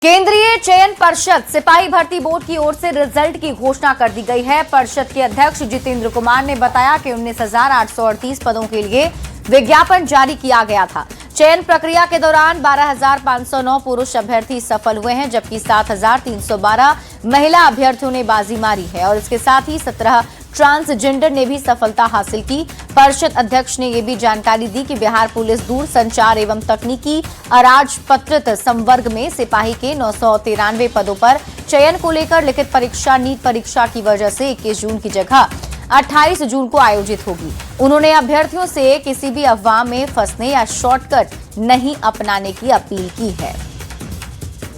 केंद्रीय चयन पर्षद सिपाही भर्ती बोर्ड की ओर से रिजल्ट की घोषणा कर दी गई है। परिषद के अध्यक्ष जितेंद्र कुमार ने बताया कि 19,838 पदों के लिए विज्ञापन जारी किया गया था। चयन प्रक्रिया के दौरान 12,509 पुरुष अभ्यर्थी सफल हुए हैं, जबकि 7,312 महिला अभ्यर्थियों ने बाजी मारी है और इसके साथ ही 17 ट्रांसजेंडर ने भी सफलता हासिल की। परिषद अध्यक्ष ने यह भी जानकारी दी कि बिहार पुलिस दूर संचार एवं तकनीकी अराजपत्रित संवर्ग में सिपाही के 993 पदों पर चयन को लेकर लिखित परीक्षा नीट परीक्षा की वजह से 21 जून की जगह 28 जून को आयोजित होगी। उन्होंने अभ्यर्थियों से किसी भी अफवाह में फंसने या शॉर्टकट नहीं अपनाने की अपील की है।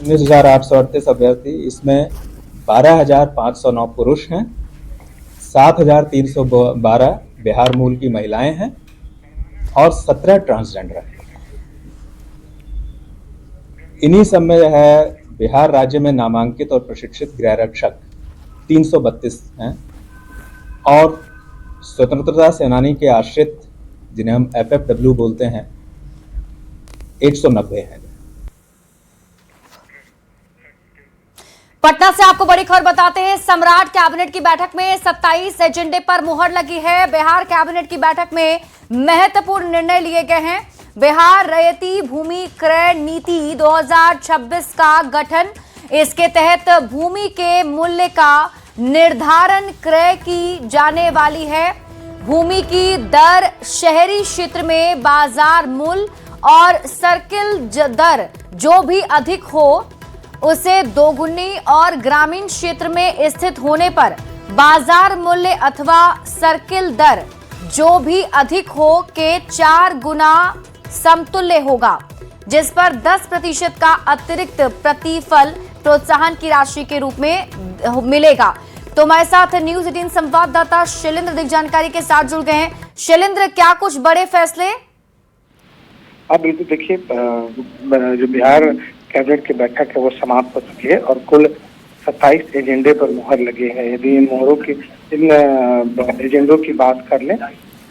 19,838 अभ्यर्थी, इसमें 12,509 पुरुष हैं, 7,312 बिहार मूल की महिलाएं हैं और 17 ट्रांसजेंडर हैं। इन्हीं सब में है बिहार राज्य में नामांकित और प्रशिक्षित गृह रक्षक 332 हैं और स्वतंत्रता सेनानी के आश्रित, जिन्हें हम FFW बोलते हैं, 190 हैं। पटना से आपको बड़ी खबर बताते हैं। सम्राट कैबिनेट की बैठक में 27 एजेंडे पर मुहर लगी है। बिहार कैबिनेट की बैठक में महत्वपूर्ण निर्णय लिए गए हैं। बिहार रैयती भूमि क्रय नीति 2026 का गठन, इसके तहत भूमि के मूल्य का निर्धारण क्रय की जाने वाली है। भूमि की दर शहरी क्षेत्र में बाजार मूल्य और सर्किल दर जो भी अधिक हो उसे दोगुनी और ग्रामीण क्षेत्र में स्थित होने पर बाजार मूल्य अथवा सर्किल दर जो भी अधिक हो के 4 गुना समतुल्य होगा, जिस पर 10% का अतिरिक्त प्रतिफल प्रोत्साहन की राशि के रूप में मिलेगा। तो हमारे साथ न्यूज 18 संवाददाता शैलेंद्र अधिक जानकारी के साथ जुड़ गए हैं। शैलेंद्र, क्या कुछ बड़े फैसले? आप बिल्कुल देखिए, जो बिहार कैबिनेट की बैठक है वो समाप्त हो चुकी है और कुल 27 एजेंडे पर मुहर लगे हैं। यदि इन एजेंडों की बात कर लें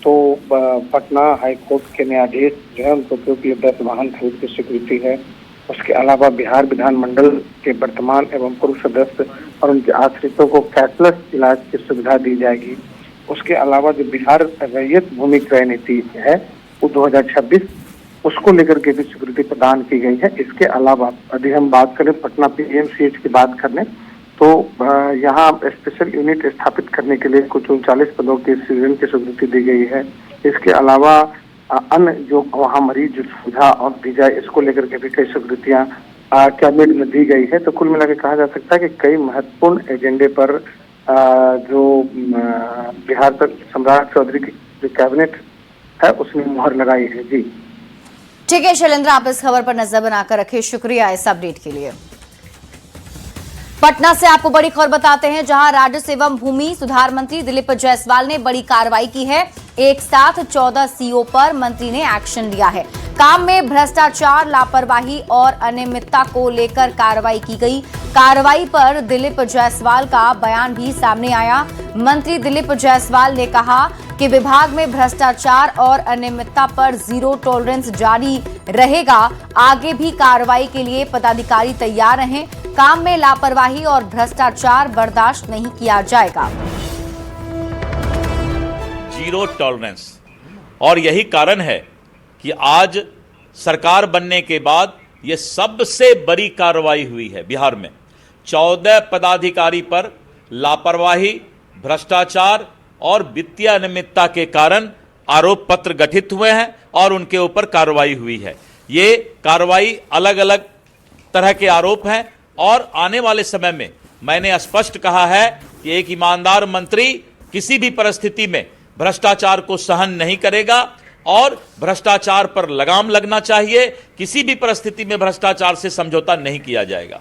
तो पटना हाईकोर्ट के न्यायाधीश जो है उनको उपलब्ध वाहन खरीद की स्वीकृति है। उसके अलावा बिहार विधानमंडल के वर्तमान एवं पूर्व सदस्य और उनके आश्रितों को कैशलेस इलाज की सुविधा दी जाएगी। उसके अलावा जो बिहार रैयत भूमि क्रय नीति है वो 2026, उसको लेकर के भी स्वीकृति प्रदान की गई है। इसके अलावा यदि हम बात करें पटना PMCH की बात कर लें तो यहाँ स्पेशल यूनिट स्थापित करने के लिए कुछ 39 पदों के सृजन की स्वीकृति दी गई है। इसके अलावा अन्य जो वहाँ मरीज सुविधा और दी जाए, इसको लेकर के भी कई स्वीकृतियाँ कैबिनेट में दी गई है। तो कुल मिलाकर कहा जा सकता है कि कई महत्वपूर्ण एजेंडे पर जो बिहार तक सम्राट चौधरी की जो कैबिनेट है उसने मुहर लगाई है। जी ठीक है शैलेंद्र, आप इस खबर पर नजर बनाकर रखें। शुक्रिया इस अपडेट के लिए। पटना से आपको बड़ी खबर बताते हैं, जहां राजस्व एवं भूमि सुधार मंत्री दिलीप जायसवाल ने बड़ी कार्रवाई की है। एक साथ 14 CO पर मंत्री ने एक्शन लिया है। काम में भ्रष्टाचार, लापरवाही और अनियमितता को लेकर कार्रवाई की गई। कार्रवाई पर दिलीप जायसवाल का बयान भी सामने आया। मंत्री दिलीप जायसवाल ने कहा कि विभाग में भ्रष्टाचार और अनियमितता पर जीरो टॉलरेंस जारी रहेगा। आगे भी कार्रवाई के लिए पदाधिकारी तैयार रहें। काम में लापरवाही और भ्रष्टाचार बर्दाश्त नहीं किया जाएगा। जीरो टॉलरेंस, और यही कारण है कि आज सरकार बनने के बाद यह सबसे बड़ी कार्रवाई हुई है बिहार में। 14 पदाधिकारी पर लापरवाही, भ्रष्टाचार और वित्तीय अनियमितता के कारण आरोप पत्र गठित हुए हैं और उनके ऊपर कार्रवाई हुई है। ये कार्रवाई अलग अलग तरह के आरोप हैं और आने वाले समय में मैंने स्पष्ट कहा है कि एक ईमानदार मंत्री किसी भी परिस्थिति में भ्रष्टाचार को सहन नहीं करेगा और भ्रष्टाचार पर लगाम लगना चाहिए। किसी भी परिस्थिति में भ्रष्टाचार से समझौता नहीं किया जाएगा।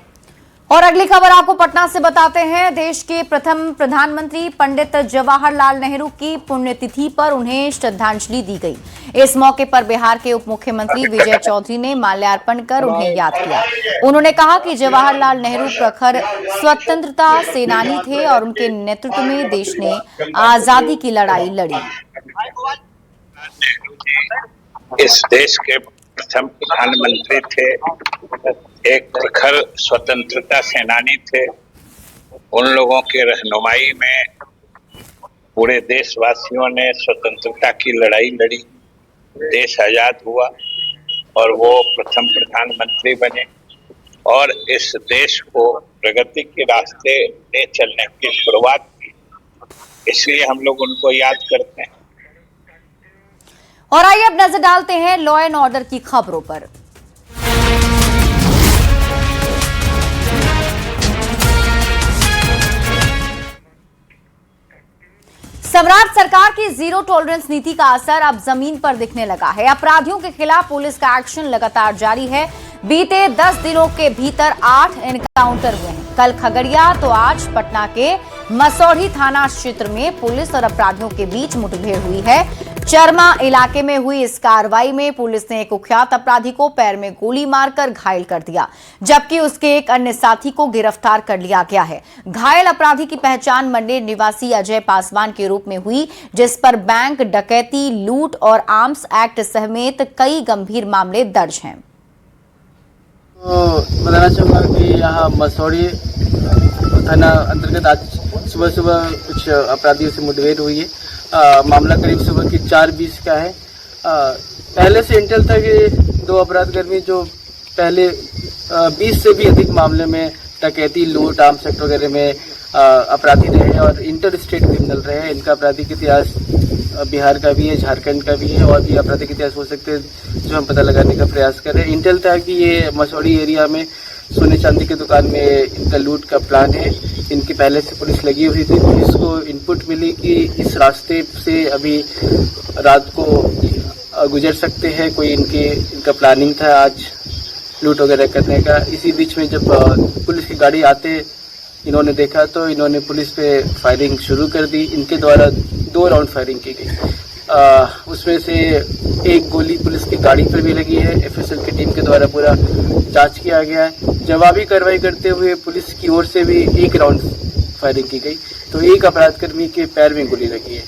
और अगली खबर आपको पटना से बताते हैं। देश के प्रथम प्रधानमंत्री पंडित जवाहरलाल नेहरू की पुण्यतिथि पर उन्हें श्रद्धांजलि दी गई। इस मौके पर बिहार के उप मुख्यमंत्री विजय चौधरी ने माल्यार्पण कर उन्हें याद किया। उन्होंने कहा कि जवाहरलाल नेहरू प्रखर स्वतंत्रता सेनानी थे और उनके नेतृत्व में देश ने आजादी की लड़ाई लड़ी। इस देश के प्रथम प्रधानमंत्री थे। एक प्रखर स्वतंत्रता सेनानी थे। उन लोगों के रहनुमाई में पूरे देशवासियों ने स्वतंत्रता की लड़ाई लड़ी, देश आजाद हुआ और वो प्रथम प्रधानमंत्री बने और इस देश को प्रगति के रास्ते ले चलने की शुरुआत की। इसलिए हम लोग उनको याद करते हैं। और आइए अब नजर डालते हैं लॉ एंड ऑर्डर की खबरों पर। सम्राट सरकार की जीरो टॉलरेंस नीति का असर अब जमीन पर दिखने लगा है। अपराधियों के खिलाफ पुलिस का एक्शन लगातार जारी है। बीते 10 दिनों के भीतर 8 एनकाउंटर हुए हैं। कल खगड़िया तो आज पटना के मसौढ़ी थाना क्षेत्र में पुलिस और अपराधियों के बीच मुठभेड़ हुई है। चरमा इलाके में हुई इस कार्रवाई में पुलिस ने एक कुख्यात अपराधी को पैर में गोली मारकर घायल कर दिया, जबकि उसके एक अन्य साथी को गिरफ्तार कर लिया गया है। घायल अपराधी की पहचान मंडेर निवासी अजय पासवान के रूप में हुई, जिस पर बैंक डकैती, लूट और आर्म्स एक्ट समेत कई गंभीर मामले दर्ज हैं। बताना चाहूँगा कि यहाँ मसौढ़ी थाना अंतर्गत आज सुबह कुछ अपराधियों से मुठभेड़ हुई है। मामला करीब सुबह की 4:20 का है। पहले से इंटेल था कि 2 अपराधकर्मी जो पहले 20 से भी अधिक मामले में डकैती, लूट, आर्म्स एक्ट वगैरह में अपराधी रहे और इंटर स्टेट क्रिमिनल रहे हैं। इनका आपराधिक इतिहास बिहार का भी है, झारखंड का भी है और भी आपराधिक इतिहास हो सकते हैं जो हम पता लगाने का प्रयास कर रहे हैं। इंटेल था कि ये मसौढ़ी एरिया में सोने चांदी की दुकान में इनका लूट का प्लान है। इनकी पहले से पुलिस लगी हुई थी। पुलिस को इनपुट मिली कि इस रास्ते से अभी रात को गुजर सकते हैं, कोई इनका प्लानिंग था आज लूट वगैरह करने का। इसी बीच में जब पुलिस की गाड़ी आते इन्होंने देखा तो इन्होंने पुलिस पे फायरिंग शुरू कर दी। इनके द्वारा 2 राउंड फायरिंग की गई। उसमें से एक गोली पुलिस की गाड़ी पर भी लगी है। एफएसएल की टीम के द्वारा पूरा जांच किया गया है। जवाबी कार्रवाई करते हुए पुलिस की ओर से भी 1 राउंड फायरिंग की गई, तो एक अपराधकर्मी के पैर में गोली लगी है।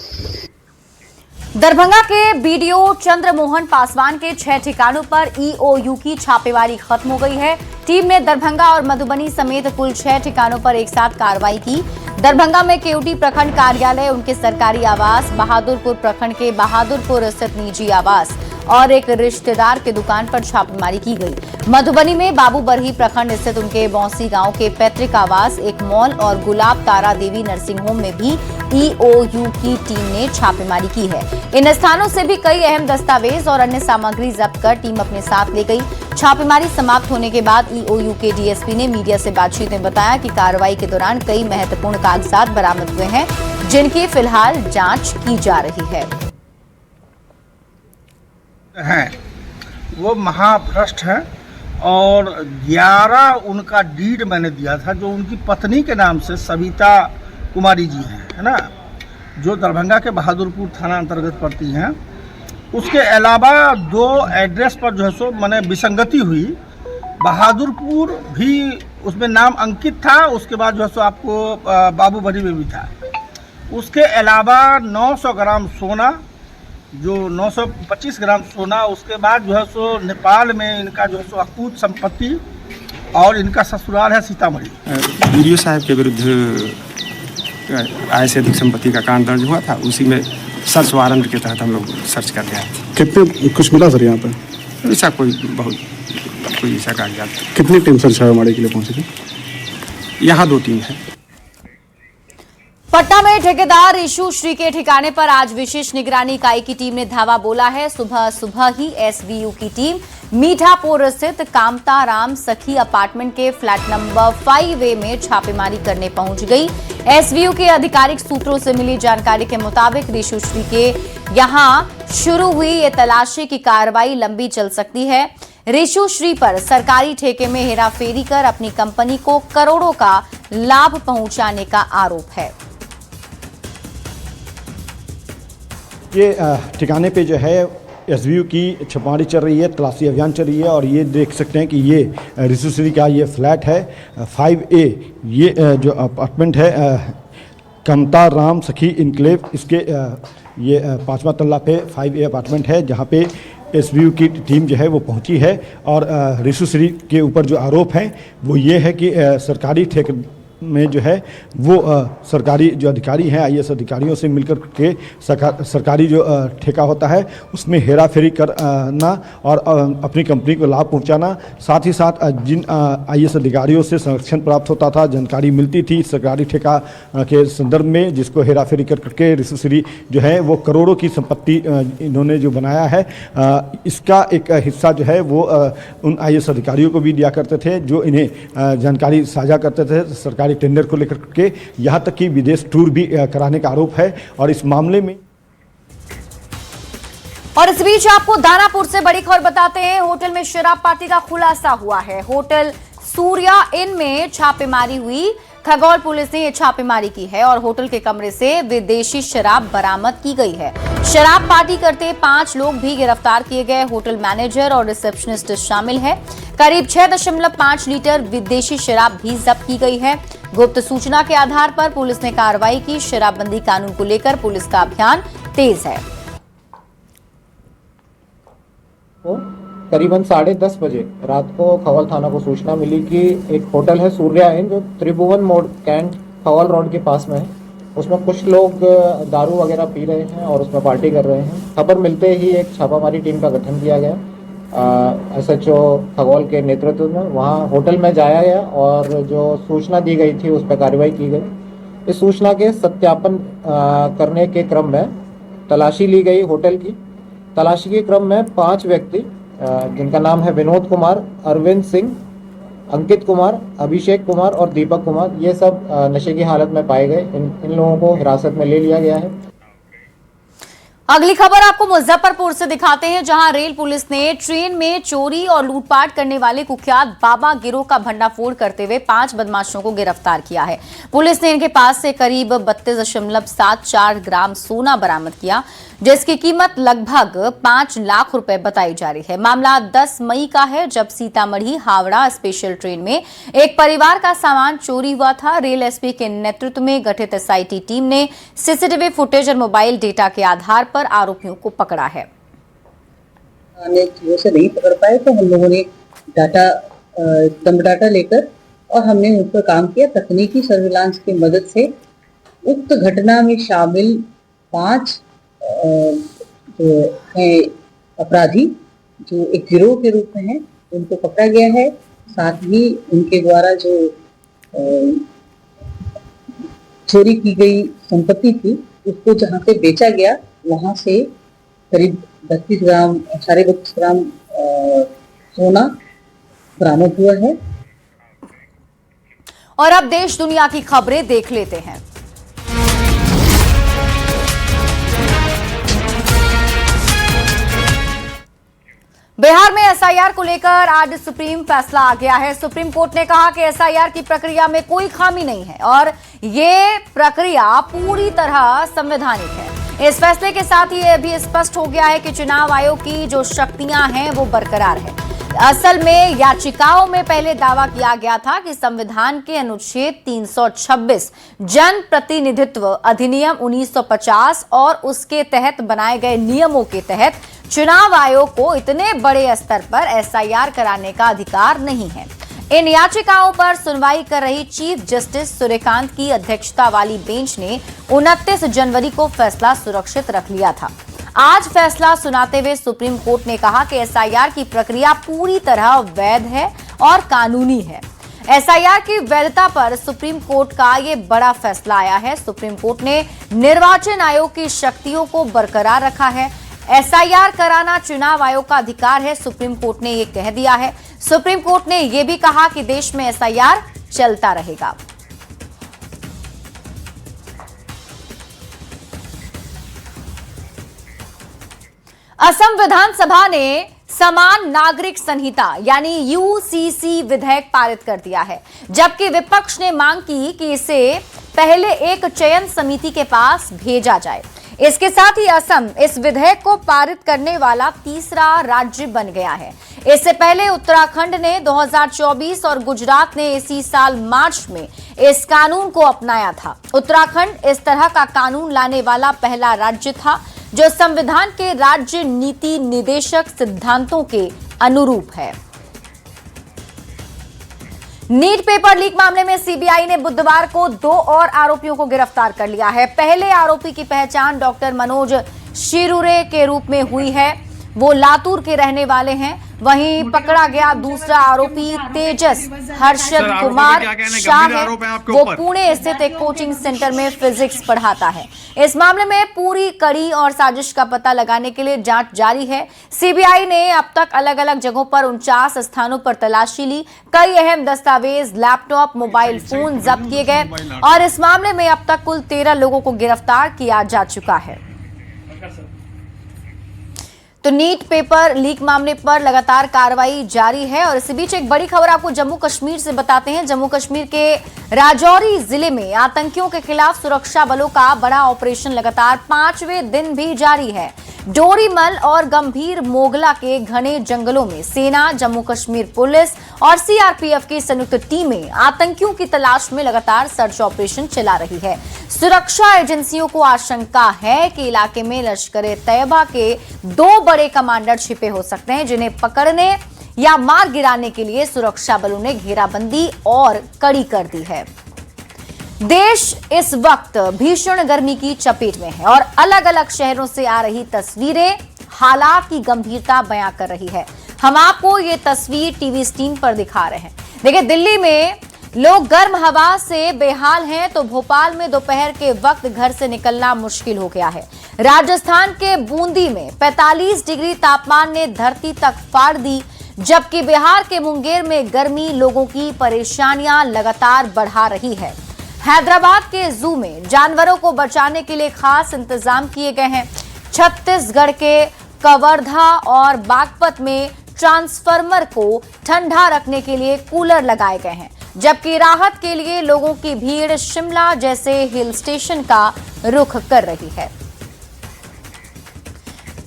दरभंगा के बीडीओ चंद्रमोहन पासवान के 6 ठिकानों पर ईओयू की छापेमारी खत्म हो गई है। टीम ने दरभंगा और मधुबनी समेत कुल 6 ठिकानों पर एक साथ कार्रवाई की। दरभंगा में केवटी प्रखंड कार्यालय, उनके सरकारी आवास, बहादुरपुर प्रखंड के बहादुरपुर स्थित निजी आवास और एक रिश्तेदार के दुकान पर छापेमारी की गई। मधुबनी में बाबू बरही प्रखंड स्थित उनके बौंसी गांव के पैतृक आवास, एक मॉल और गुलाब तारा देवी नर्सिंग होम में भी ईओयू की टीम ने छापेमारी की है। इन स्थानों से भी कई अहम दस्तावेज और अन्य सामग्री जब्त कर टीम अपने साथ ले गई। छापेमारी समाप्त होने के बाद ईओयू के डीएसपी ने मीडिया से बातचीत में बताया कि कार्रवाई के दौरान कई महत्वपूर्ण कागजात बरामद हुए हैं, जिनकी फिलहाल जांच की जा रही है। वो महाभ्रष्ट हैं और 11 उनका डीड मैंने दिया था जो उनकी पत्नी के नाम से सविता कुमारी जी हैं, है ना, जो दरभंगा के बहादुरपुर थाना अंतर्गत पड़ती हैं। उसके अलावा 2 एड्रेस पर जो है सो मैंने विसंगति हुई। बहादुरपुर भी उसमें नाम अंकित था, उसके बाद जो है सो आपको बाबू बरी में भी था। उसके अलावा 900 ग्राम सोना, जो 925 ग्राम सोना, उसके बाद जो है सो नेपाल में इनका जो है सो अकूत संपत्ति और इनका ससुराल है सीतामढ़ी। बीडीओ साहब के विरुद्ध आय से अधिक संपत्ति का कांड दर्ज हुआ था, उसी में सर्च वारंट के तहत हम लोग सर्च कर रहे थे। कितने कुछ मिला सर यहाँ पर? ऐसा कोई ऐसा कागजात। कितनी टीम सर छापेमारी के लिए पहुंची थी? यहाँ 2 टीम है। पटना में ठेकेदार ऋषु श्री के ठिकाने पर आज विशेष निगरानी इकाई की टीम ने धावा बोला है। सुबह सुबह ही एसवीयू की टीम मीठापुर स्थित कामताराम सखी अपार्टमेंट के फ्लैट नंबर 5A में छापेमारी करने पहुंच गई। एसवीयू के आधिकारिक सूत्रों से मिली जानकारी के मुताबिक ऋषु श्री के यहां शुरू हुई ये तलाशी की कार्रवाई लंबी चल सकती है। ऋषु श्री पर सरकारी ठेके में हेराफेरी कर अपनी कंपनी को करोड़ों का लाभ पहुंचाने का आरोप है। ये ठिकाने पे जो है एसवीयू की छापेमारी चल रही है, तलाशी अभियान चल रही है और ये देख सकते हैं कि ये ऋषु श्री का ये फ्लैट है 5A। ये जो अपार्टमेंट है कामताराम सखी इनक्लेव, इसके ये 5वां तल्ला पे 5A अपार्टमेंट है, जहाँ पे एसबीयू की टीम जो है वो पहुंची है और ऋषुश्री के ऊपर जो आरोप है वो ये है कि सरकारी ठेके में जो है वो सरकारी जो अधिकारी हैं आईएएस अधिकारियों से मिलकर के सरकारी जो ठेका होता है उसमें हेरा फेरी करना और अपनी कंपनी को लाभ पहुंचाना, साथ ही साथ जिन आईएएस अधिकारियों से संरक्षण प्राप्त होता था, जानकारी मिलती थी सरकारी ठेका के संदर्भ में, जिसको हेरा फेरी करके ऋषुश्री जो है वो करोड़ों की संपत्ति इन्होंने जो बनाया है, इसका एक हिस्सा जो है वो उन आईएएस अधिकारियों को भी दिया करते थे जो इन्हें जानकारी साझा करते थे सरकारी टेंडर को लेकर के, यहां तक कि विदेश टूर भी कराने का आरोप है। और इस मामले में और इस बीच आपको दानापुर से बड़ी खबर बताते हैं। होटल में शराब पार्टी का खुलासा हुआ है। होटल सूर्या इन में छापेमारी हुई। खगौल पुलिस ने यह छापेमारी की है और होटल के कमरे से विदेशी शराब बरामद की गई है। शराब पार्टी करते 5 लोग भी गिरफ्तार किए गए। होटल मैनेजर और रिसेप्शनिस्ट शामिल है। करीब 6.5 लीटर विदेशी शराब भी जब्त की गई है। गुप्त सूचना के आधार पर पुलिस ने कार्रवाई की। शराबबंदी कानून को लेकर पुलिस का अभियान तेज है। करीबन 10:30 बजे रात को खगौल थाना को सूचना मिली कि एक होटल है सूर्या इन जो त्रिभुवन मोड़ कैंट खगौल रोड के पास में है, उसमें कुछ लोग दारू वगैरह पी रहे हैं और उसमें पार्टी कर रहे हैं। खबर मिलते ही एक छापामारी टीम का गठन किया गया SHO खगौल के नेतृत्व में। वहाँ होटल में जाया गया और जो सूचना दी गई थी उस पर कार्रवाई की गई। इस सूचना के सत्यापन करने के क्रम में तलाशी ली गई होटल की। तलाशी के क्रम में 5 व्यक्ति जिनका नाम है विनोद कुमार, अरविंद सिंह, अंकित कुमार, अभिषेक कुमार और दीपक कुमार, ये सब नशे की हालत में पाए गए। इन लोगों को हिरासत में ले लिया गया है। अगली खबर आपको मुजफ्फरपुर से दिखाते हैं, जहां रेल पुलिस ने ट्रेन में चोरी और लूटपाट करने वाले कुख्यात बाबा गिरोह का भंडाफोड़ करते हुए 5 बदमाशों को गिरफ्तार किया है। पुलिस ने इनके पास से करीब 32.74 ग्राम सोना बरामद किया, जिसकी कीमत लगभग 5 लाख रुपए बताई जा रही है। मामला 10 मई का है, जब सीतामढ़ी हावड़ा स्पेशल ट्रेन में एक परिवार का सामान चोरी हुआ था। रेल एसपी के नेतृत्व में गठित SIT टीम ने सीसीटीवी फुटेज और मोबाइल डेटा के आधार पर आरोपियों को पकड़ा है। से नहीं पकड़ पाए तो हम लोगों ने डाटा लेकर और हमने उन पर काम किया। तकनीकी सर्विलांस की मदद से उक्त घटना में शामिल 5 जो है अपराधी, जो एक गिरोह के रूप में है, उनको पकड़ा गया है। साथ ही उनके द्वारा जो चोरी की गई संपत्ति थी उसको जहाँ पे बेचा गया वहां से करीब 32 ग्राम 32.5 ग्राम सोना बरामद हुआ है। और अब देश दुनिया की खबरें देख लेते हैं। बिहार में SIR को लेकर आज सुप्रीम फैसला आ गया है। सुप्रीम कोर्ट ने कहा कि SIR की प्रक्रिया में कोई खामी नहीं है और ये प्रक्रिया पूरी तरह संवैधानिक है। इस फैसले के साथ ही यह भी स्पष्ट हो गया है कि चुनाव आयोग की जो शक्तियां हैं वो बरकरार है। असल में याचिकाओं में पहले दावा किया गया था कि संविधान के अनुच्छेद 326 जन प्रतिनिधित्व अधिनियम 1950 और उसके तहत बनाए गए नियमों के तहत चुनाव आयोग को इतने बड़े स्तर पर SIR कराने का अधिकार नहीं है। इन याचिकाओं पर सुनवाई कर रही चीफ जस्टिस सूर्यकांत की अध्यक्षता वाली बेंच ने 29 जनवरी को फैसला सुरक्षित रख लिया था। आज फैसला सुनाते हुए सुप्रीम कोर्ट ने कहा कि SIR की प्रक्रिया पूरी तरह वैध है और कानूनी है। SIR की वैधता पर सुप्रीम कोर्ट का ये बड़ा फैसला आया है। सुप्रीम कोर्ट ने निर्वाचन आयोग की शक्तियों को बरकरार रखा है। SIR कराना चुनाव आयोग का अधिकार है, सुप्रीम कोर्ट ने ये कह दिया है। सुप्रीम कोर्ट ने ये भी कहा कि देश में SIR चलता रहेगा। असम विधानसभा ने समान नागरिक संहिता यानी UCC विधेयक पारित कर दिया है, जबकि विपक्ष ने मांग की कि इसे पहले एक चयन समिति के पास भेजा जाए। इसके साथ ही असम इस विधेयक को पारित करने वाला तीसरा राज्य बन गया है। इससे पहले उत्तराखंड ने 2024 और गुजरात ने इसी साल मार्च में इस कानून को अपनाया था। उत्तराखंड इस तरह का कानून लाने वाला पहला राज्य था। जो संविधान के राज्य नीति निदेशक सिद्धांतों के अनुरूप है। नीट पेपर लीक मामले में सीबीआई ने बुधवार को 2 और आरोपियों को गिरफ्तार कर लिया है। पहले आरोपी की पहचान डॉक्टर मनोज शिरुरे के रूप में हुई है। वो लातूर के रहने वाले हैं। वहीं पकड़ा गया दूसरा आरोपी तेजस हर्षद कुमार शाह है। वो पुणे स्थित एक कोचिंग सेंटर में फिजिक्स पढ़ाता है। इस मामले में पूरी कड़ी और साजिश का पता लगाने के लिए जांच जारी है। सीबीआई ने अब तक अलग अलग जगहों पर 49 स्थानों पर तलाशी ली। कई अहम दस्तावेज, लैपटॉप, मोबाइल फोन जब्त किए गए और इस मामले में अब तक कुल 13 लोगों को गिरफ्तार किया जा चुका है। तो नीट पेपर लीक मामले पर लगातार कार्रवाई जारी है और इसी बीच एक बड़ी खबर आपको जम्मू कश्मीर से बताते हैं। जम्मू कश्मीर के राजौरी जिले में आतंकियों के खिलाफ सुरक्षा बलों का बड़ा ऑपरेशन लगातार 5वें दिन भी जारी है। डोरीमल और गंभीर मोगला के घने जंगलों में सेना, जम्मू कश्मीर पुलिस और सीआरपीएफ की संयुक्त टीमें आतंकियों की तलाश में लगातार सर्च ऑपरेशन चला रही है। सुरक्षा एजेंसियों को आशंका है कि इलाके में लश्कर-ए-तैयबा के 2 बड़े कमांडर छिपे हो सकते हैं, जिन्हें पकड़ने या मार गिराने के लिए सुरक्षा बलों ने घेराबंदी और कड़ी कर दी है। देश इस वक्त भीषण गर्मी की चपेट में है और अलग अलग शहरों से आ रही तस्वीरें हालात की गंभीरता बयां कर रही है। हम आपको ये तस्वीर टीवी स्क्रीन पर दिखा रहे हैं। देखिए, दिल्ली में लोग गर्म हवा से बेहाल हैं तो भोपाल में दोपहर के वक्त घर से निकलना मुश्किल हो गया है। राजस्थान के बूंदी में 45 डिग्री तापमान ने धरती तक फाड़ दी, जबकि बिहार के मुंगेर में गर्मी लोगों की परेशानियां लगातार बढ़ा रही है। हैदराबाद के जू में जानवरों को बचाने के लिए खास इंतजाम किए गए हैं। छत्तीसगढ़ के कवर्धा और बागपत में ट्रांसफार्मर को ठंडा रखने के लिए कूलर लगाए गए हैं, जबकि राहत के लिए लोगों की भीड़ शिमला जैसे हिल स्टेशन का रुख कर रही है।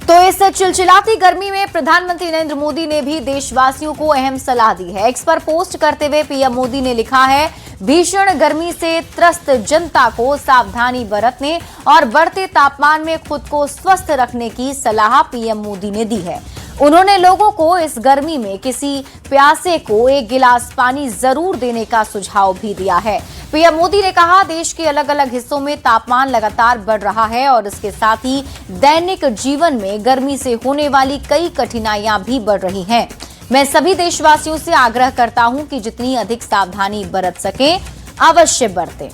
तो इस चिलचिलाती गर्मी में प्रधानमंत्री नरेंद्र मोदी ने भी देशवासियों को अहम सलाह दी है। एक्स पर पोस्ट करते हुए पीएम मोदी ने लिखा है, भीषण गर्मी से त्रस्त जनता को सावधानी बरतने और बढ़ते तापमान में खुद को स्वस्थ रखने की सलाह पीएम मोदी ने दी है। उन्होंने लोगों को इस गर्मी में किसी प्यासे को 1 गिलास पानी जरूर देने का सुझाव भी दिया है। पीएम मोदी ने कहा, देश के अलग अलग हिस्सों में तापमान लगातार बढ़ रहा है और इसके साथ ही दैनिक जीवन में गर्मी से होने वाली कई कठिनाइयां भी बढ़ रही हैं। मैं सभी देशवासियों से आग्रह करता हूं कि जितनी अधिक सावधानी बरत सकें, अवश्य बरतें।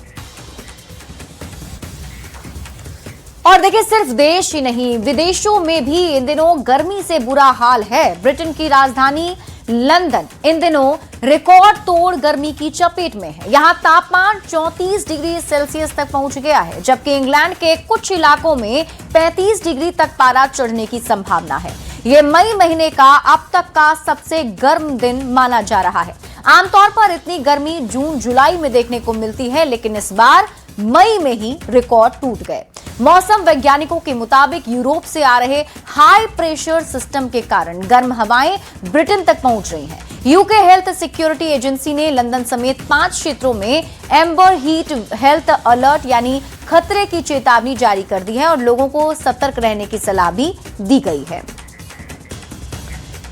और देखिए, सिर्फ देश ही नहीं, विदेशों में भी इन दिनों गर्मी से बुरा हाल है। ब्रिटेन की राजधानी लंदन इन दिनों रिकॉर्ड तोड़ गर्मी की चपेट में है। यहां तापमान 34 डिग्री सेल्सियस तक पहुंच गया है, जबकि इंग्लैंड के कुछ इलाकों में 35 डिग्री तक पारा चढ़ने की संभावना है। ये मई महीने का अब तक का सबसे गर्म दिन माना जा रहा है। आमतौर पर इतनी गर्मी जून जुलाई में देखने को मिलती है, लेकिन इस बार मई में ही रिकॉर्ड टूट गए। मौसम वैज्ञानिकों के मुताबिक यूरोप से आ रहे हाई प्रेशर सिस्टम के कारण गर्म हवाएं ब्रिटेन तक पहुंच रही हैं। यूके हेल्थ सिक्योरिटी एजेंसी ने लंदन समेत 5 क्षेत्रों में एम्बर हीट हेल्थ अलर्ट यानी खतरे की चेतावनी जारी कर दी है और लोगों को सतर्क रहने की सलाह भी दी गई है।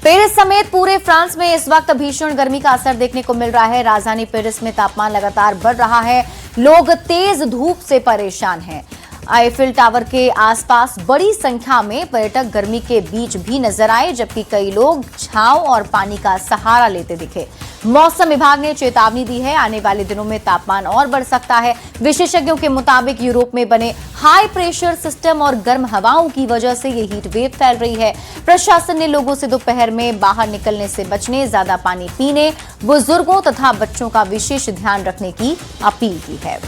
पेरिस समेत पूरे फ्रांस में इस वक्त भीषण गर्मी का असर देखने को मिल रहा है। राजधानी पेरिस में तापमान लगातार बढ़ रहा है। लोग तेज धूप से परेशान हैं। आईफिल टावर के आसपास बड़ी संख्या में पर्यटक गर्मी के बीच भी नजर आए, जबकि कई लोग छांव और पानी का सहारा लेते दिखे। मौसम विभाग ने चेतावनी दी है, आने वाले दिनों में तापमान और बढ़ सकता है। विशेषज्ञों के मुताबिक यूरोप में बने हाई प्रेशर सिस्टम और गर्म हवाओं की वजह से ये हीट वेव फैल रही है। प्रशासन ने लोगों से दोपहर में बाहर निकलने से बचने, ज्यादा पानी पीने, बुजुर्गों तथा बच्चों का विशेष ध्यान रखने की अपील की है।